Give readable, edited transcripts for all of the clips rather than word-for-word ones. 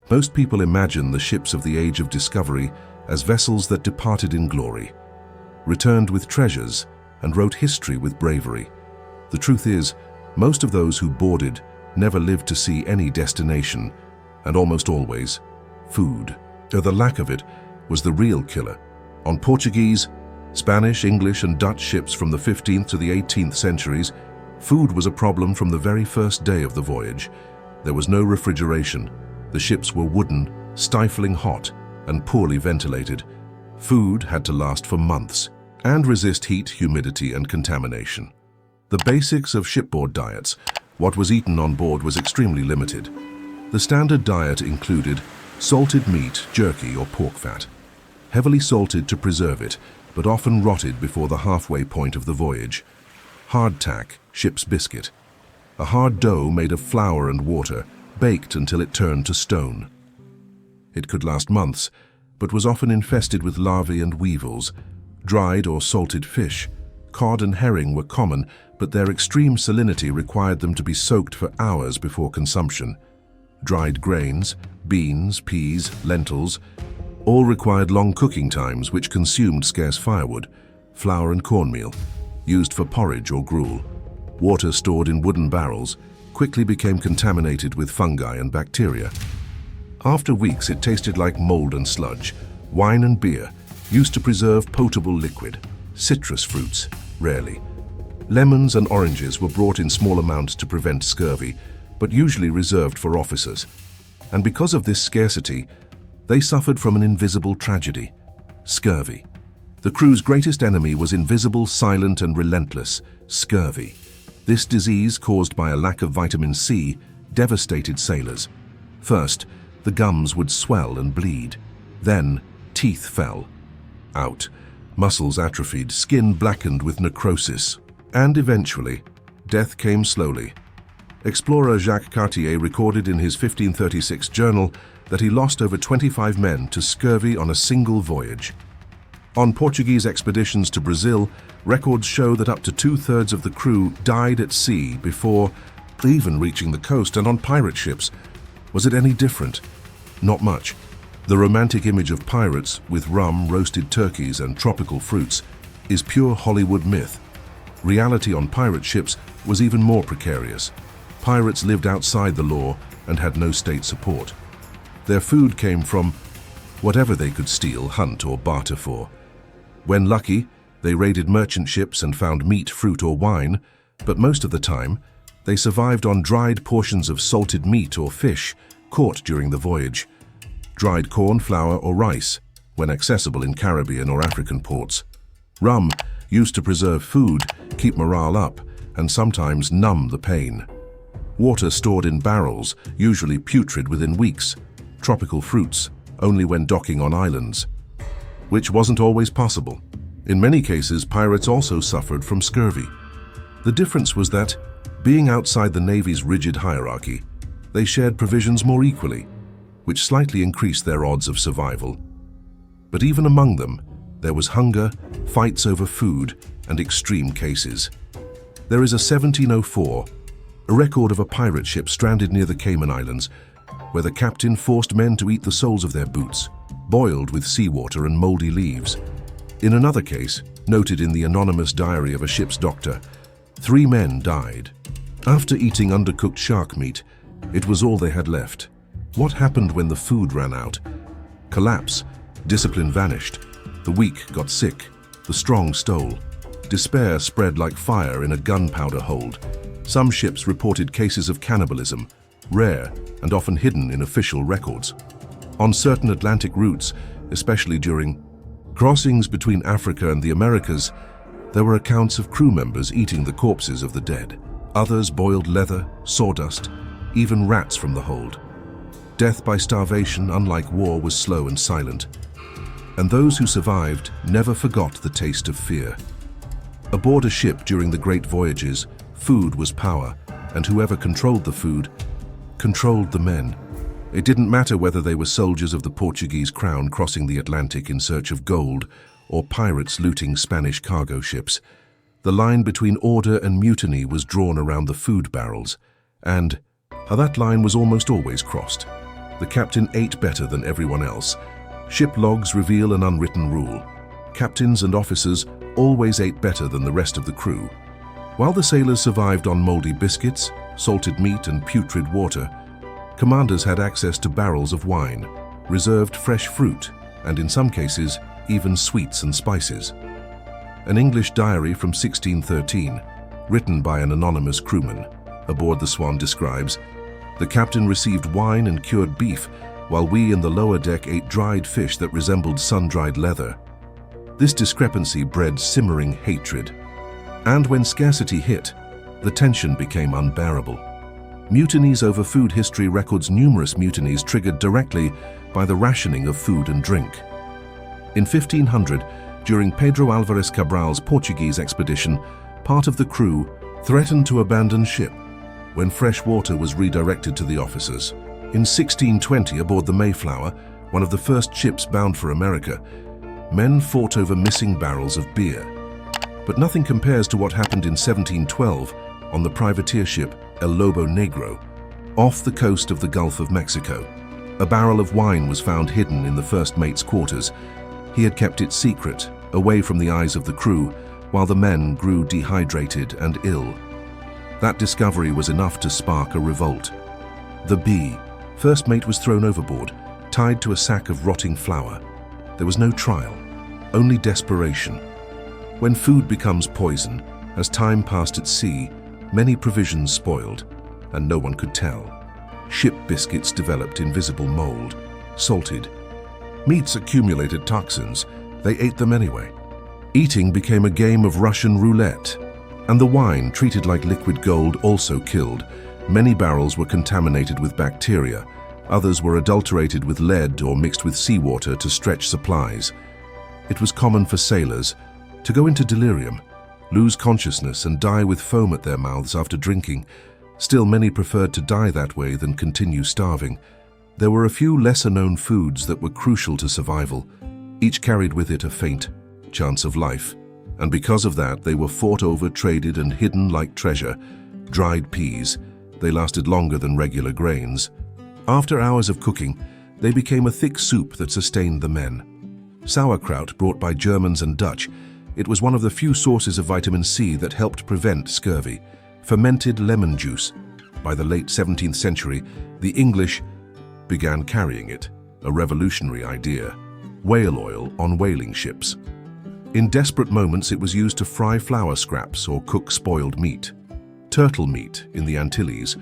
Most people imagine the ships of the Age of Discovery as vessels that departed in glory, returned with treasures, and wrote history with bravery. The truth is, most of those who boarded never lived to see any destination, and almost always, food. The lack of it was the real killer. On Portuguese, Spanish, English, and Dutch ships from the 15th to the 18th centuries, food was a problem from the very first day of the voyage. There was no refrigeration. The ships were wooden, stifling hot, and poorly ventilated. Food had to last for months and resist heat, humidity, and contamination. The basics of shipboard diets, what was eaten on board, was extremely limited. The standard diet included salted meat, jerky, or pork fat, heavily salted to preserve it, but often rotted before the halfway point of the voyage. Hardtack, ship's biscuit, a hard dough made of flour and water, baked until it turned to stone. It could last months, but was often infested with larvae and weevils. Dried or salted fish, cod and herring were common, but their extreme salinity required them to be soaked for hours before consumption. Dried grains, beans, peas, lentils, all required long cooking times which consumed scarce firewood. Flour and cornmeal, used for porridge or gruel. Water stored in wooden barrels quickly became contaminated with fungi and bacteria. After weeks, it tasted like mold and sludge. Wine and beer, used to preserve potable liquid. Citrus fruits, rarely. Lemons and oranges were brought in small amounts to prevent scurvy, but usually reserved for officers. And because of this scarcity, they suffered from an invisible tragedy: scurvy. The crew's greatest enemy was invisible, silent, and relentless: scurvy. This disease, caused by a lack of vitamin C, devastated sailors. First, the gums would swell and bleed. Then, teeth fell out, muscles atrophied, skin blackened with necrosis. And eventually, death came slowly. Explorer Jacques Cartier recorded in his 1536 journal that he lost over 25 men to scurvy on a single voyage. On Portuguese expeditions to Brazil, records show that up to 2/3 of the crew died at sea before even reaching the coast. And on pirate ships, was it any different? Not much. The romantic image of pirates with rum, roasted turkeys, and tropical fruits is pure Hollywood myth. Reality on pirate ships was even more precarious. Pirates lived outside the law and had no state support. Their food came from whatever they could steal, hunt, or barter for. When lucky, they raided merchant ships and found meat, fruit, or wine, but most of the time, they survived on dried portions of salted meat or fish caught during the voyage. Dried corn, flour, or rice, when accessible in Caribbean or African ports. Rum, used to preserve food, keep morale up, and sometimes numb the pain. Water stored in barrels, usually putrid within weeks. Tropical fruits, only when docking on islands, which wasn't always possible. In many cases, pirates also suffered from scurvy. The difference was that, being outside the Navy's rigid hierarchy, they shared provisions more equally, which slightly increased their odds of survival. But even among them, there was hunger, fights over food, and extreme cases. There is a 1704, a record of a pirate ship stranded near the Cayman Islands, where the captain forced men to eat the soles of their boots, boiled with seawater and moldy leaves. In another case, noted in the anonymous diary of a ship's doctor, 3 men died. After eating undercooked shark meat, it was all they had left. What happened when the food ran out? Collapse. Discipline vanished. The weak got sick. The strong stole. Despair spread like fire in a gunpowder hold. Some ships reported cases of cannibalism, rare and often hidden in official records. On certain Atlantic routes, especially during crossings between Africa and the Americas, there were accounts of crew members eating the corpses of the dead. Others boiled leather, sawdust, even rats from the hold. Death by starvation, unlike war, was slow and silent. And those who survived never forgot the taste of fear. Aboard a ship during the great voyages, food was power, and whoever controlled the food controlled the men. It didn't matter whether they were soldiers of the Portuguese crown crossing the Atlantic in search of gold, or pirates looting Spanish cargo ships. The line between order and mutiny was drawn around the food barrels, and that line was almost always crossed. The captain ate better than everyone else. Ship logs reveal an unwritten rule. Captains and officers always ate better than the rest of the crew. While the sailors survived on moldy biscuits, salted meat and putrid water, commanders had access to barrels of wine, reserved fresh fruit, and in some cases, even sweets and spices. An English diary from 1613, written by an anonymous crewman aboard the Swan, describes, "The captain received wine and cured beef, while we in the lower deck ate dried fish that resembled sun-dried leather." This discrepancy bred simmering hatred. And when scarcity hit, the tension became unbearable. Mutinies over food history records numerous mutinies triggered directly by the rationing of food and drink. In 1500, during Pedro Alvarez Cabral's Portuguese expedition, part of the crew threatened to abandon ship when fresh water was redirected to the officers. In 1620, aboard the Mayflower, one of the first ships bound for America, men fought over missing barrels of beer. But nothing compares to what happened in 1712 on the privateer ship El Lobo Negro, off the coast of the Gulf of Mexico. A barrel of wine was found hidden in the first mate's quarters. He had kept it secret, away from the eyes of the crew, while the men grew dehydrated and ill. That discovery was enough to spark a revolt. The Bee, first mate, was thrown overboard, tied to a sack of rotting flour. There was no trial, only desperation. When food becomes poison, as time passed at sea, many provisions spoiled, and no one could tell. Ship biscuits developed invisible mold, salted. Meats accumulated toxins. They ate them anyway. Eating became a game of Russian roulette. And the wine, treated like liquid gold, also killed. Many barrels were contaminated with bacteria. Others were adulterated with lead or mixed with seawater to stretch supplies. It was common for sailors to go into delirium, lose consciousness and die with foam at their mouths after drinking. Still, many preferred to die that way than continue starving. There were a few lesser-known foods that were crucial to survival. Each carried with it a faint chance of life. And because of that, they were fought over, traded, and hidden like treasure. Dried peas. They lasted longer than regular grains. After hours of cooking, they became a thick soup that sustained the men. Sauerkraut, brought by Germans and Dutch, it was one of the few sources of vitamin C that helped prevent scurvy. Fermented lemon juice. By the late 17th century, the English began carrying it, a revolutionary idea. Whale oil on whaling ships. In desperate moments, it was used to fry flour scraps or cook spoiled meat. Turtle meat in the Antilles.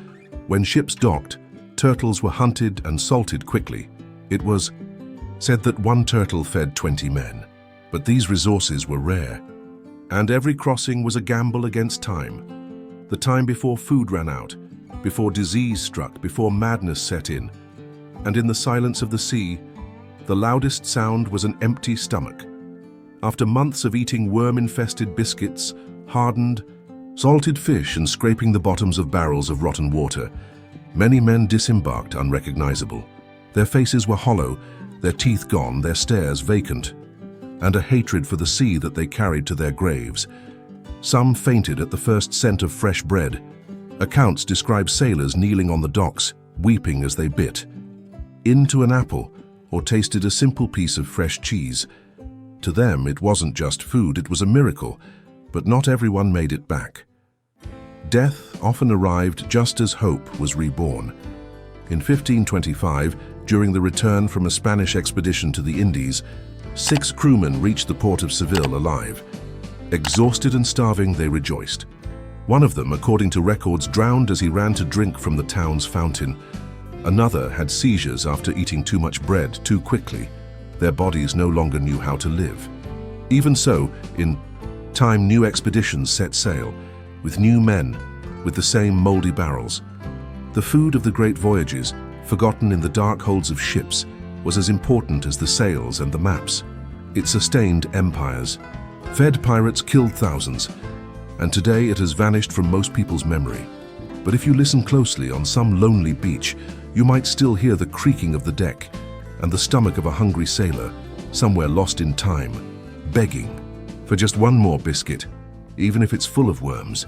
When ships docked, turtles were hunted and salted quickly. It was said that one turtle fed 20 men. But these resources were rare. And every crossing was a gamble against time. The time before food ran out, before disease struck, before madness set in. And in the silence of the sea, the loudest sound was an empty stomach. After months of eating worm-infested biscuits, hardened, salted fish and scraping the bottoms of barrels of rotten water, many men disembarked unrecognizable. Their faces were hollow, their teeth gone, their stares vacant, and a hatred for the sea that they carried to their graves. Some fainted at the first scent of fresh bread. Accounts describe sailors kneeling on the docks, weeping as they bit into an apple or tasted a simple piece of fresh cheese. To them, it wasn't just food, it was a miracle, but not everyone made it back. Death often arrived just as hope was reborn. In 1525, during the return from a Spanish expedition to the Indies, 6 crewmen reached the port of Seville alive. Exhausted and starving, they rejoiced. One of them, according to records, drowned as he ran to drink from the town's fountain. Another had seizures after eating too much bread too quickly. Their bodies no longer knew how to live. Even so, in time, new expeditions set sail, with new men, with the same moldy barrels. The food of the great voyages, forgotten in the dark holds of ships, was as important as the sails and the maps. It sustained empires, fed pirates, killed thousands, and today it has vanished from most people's memory. But if you listen closely on some lonely beach, you might still hear the creaking of the deck and the stomach of a hungry sailor, somewhere lost in time, begging for just one more biscuit, even if it's full of worms.